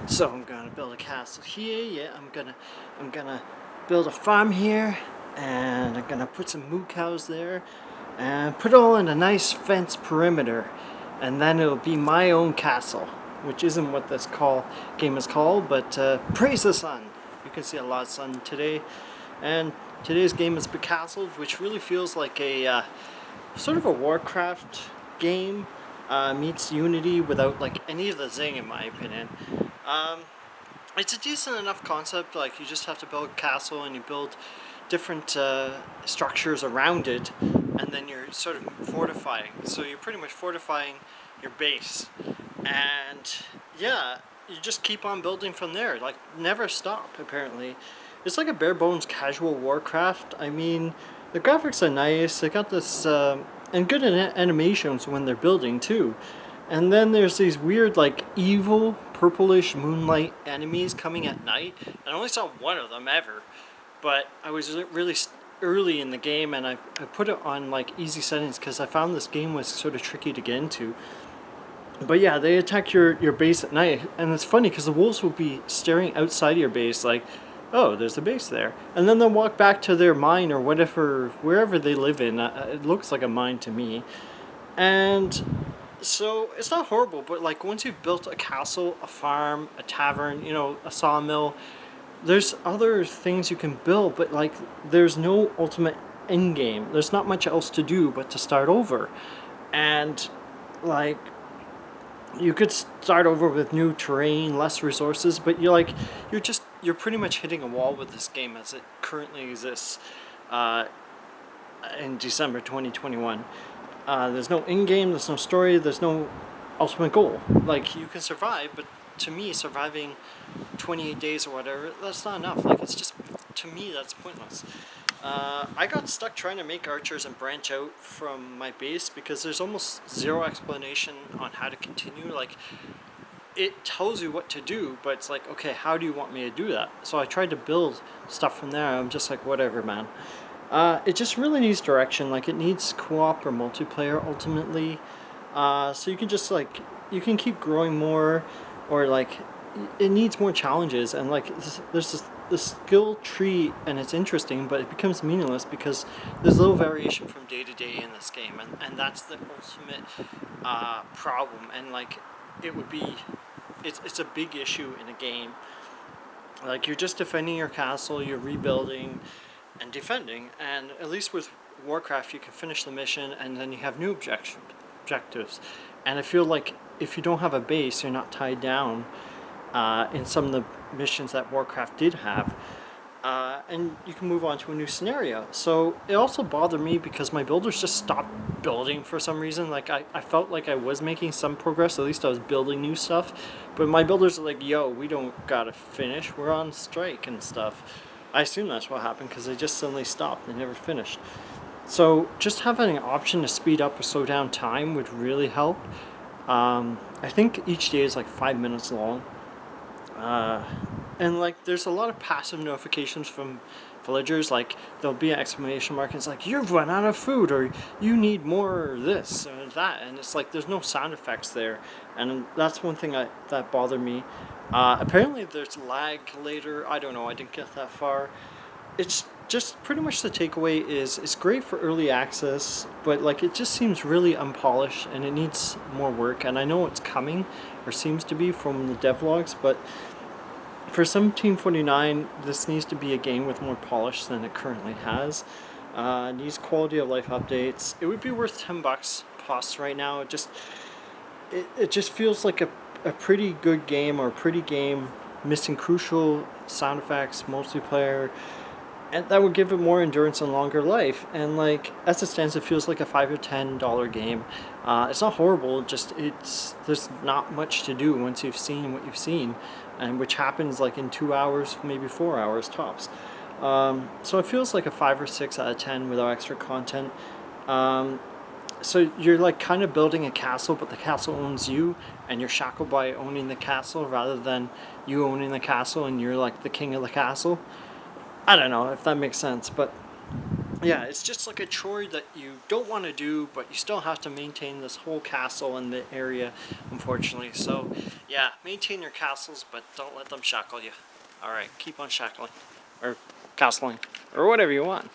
So I'm gonna build a castle here. Yeah, I'm gonna build a farm here, and I'm gonna put some moo cows there, and put it all in a nice fence perimeter, and then it'll be my own castle, which isn't what this game is called, but praise the sun. You can see a lot of sun today, and today's game is Becastled, which really feels like a sort of a Warcraft game meets Unity without like any of the zing, in my opinion. Um, it's a decent enough concept. Like, you just have to build a castle and you build different structures around it, and then you're sort of fortifying. So you're pretty much fortifying your base, and yeah, you just keep on building from there. Like, never stop. Apparently, it's like a bare bones casual Warcraft. I mean, the graphics are nice. They got this and good animations when they're building too. And then there's these weird, like, evil, purplish moonlight enemies coming at night. And I only saw one of them ever. But I was really early in the game, and I put it on, like, easy settings because I found this game was sort of tricky to get into. But yeah, they attack your base at night. And it's funny because the wolves will be staring outside your base like, oh, there's a base there. And then they'll walk back to their mine or whatever, wherever they live in. It looks like a mine to me. And so it's not horrible, but like, once you've built a castle, a farm, a tavern, you know, a sawmill, there's other things you can build, but like, there's no ultimate end game. There's not much else to do but to start over. And like, you could start over with new terrain, less resources, but you're pretty much hitting a wall with this game as it currently exists in December 2021. There's no in-game, there's no story, there's no ultimate goal. Like, you can survive, but to me, surviving 28 days or whatever, that's not enough. Like, it's just, to me, that's pointless. I got stuck trying to make archers and branch out from my base because there's almost zero explanation on how to continue. Like, it tells you what to do, but it's like, okay, how do you want me to do that? So I tried to build stuff from there. I'm just like, whatever, man. It just really needs direction. Like, it needs co-op or multiplayer ultimately. So you can just, like, you can keep growing more, or like, it needs more challenges. And like, there's this skill tree, and it's interesting, but it becomes meaningless because there's little variation from day to day in this game, and that's the ultimate problem. And like, it's a big issue in a game. Like, you're just defending your castle, you're rebuilding and defending, and at least with Warcraft you can finish the mission and then you have new objectives. And I feel like if you don't have a base, you're not tied down in some of the missions that Warcraft did have, and you can move on to a new scenario. So it also bothered me because my builders just stopped building for some reason. Like, I felt like I was making some progress, at least I was building new stuff, but my builders are like, yo, we don't gotta finish, we're on strike and stuff. I assume that's what happened because they just suddenly stopped, they never finished. So just having an option to speed up or slow down time would really help. I think each day is like 5 minutes long. And like, there's a lot of passive notifications from villagers. Like, there'll be an exclamation mark and it's like, you've run out of food, or you need more this or that, and it's like, there's no sound effects there, and that's one thing that bothered me. Apparently there's lag later. I don't know, I didn't get that far. It's just pretty much the takeaway is it's great for early access, but like, it just seems really unpolished and it needs more work. And I know it's coming, or seems to be, from the devlogs, but for 1749, this needs to be a game with more polish than it currently has. It needs quality of life updates. It would be worth $10 plus right now. It just feels like a pretty good game, or a pretty game missing crucial sound effects, multiplayer, and that would give it more endurance and longer life. And like, as it stands, it feels like a $5 or $10 game. It's not horrible, just there's not much to do once you've seen what you've seen, and which happens like in 2 hours, maybe 4 hours tops. So it feels like a 5 or 6 out of 10 without extra content. So you're like kind of building a castle, but the castle owns you, and you're shackled by owning the castle rather than you owning the castle and you're like the king of the castle. I don't know if that makes sense, but yeah, it's just like a chore that you don't want to do, but you still have to maintain this whole castle in the area, unfortunately. So, yeah, maintain your castles, but don't let them shackle you. Alright, keep on shackling. Or castling. Or whatever you want.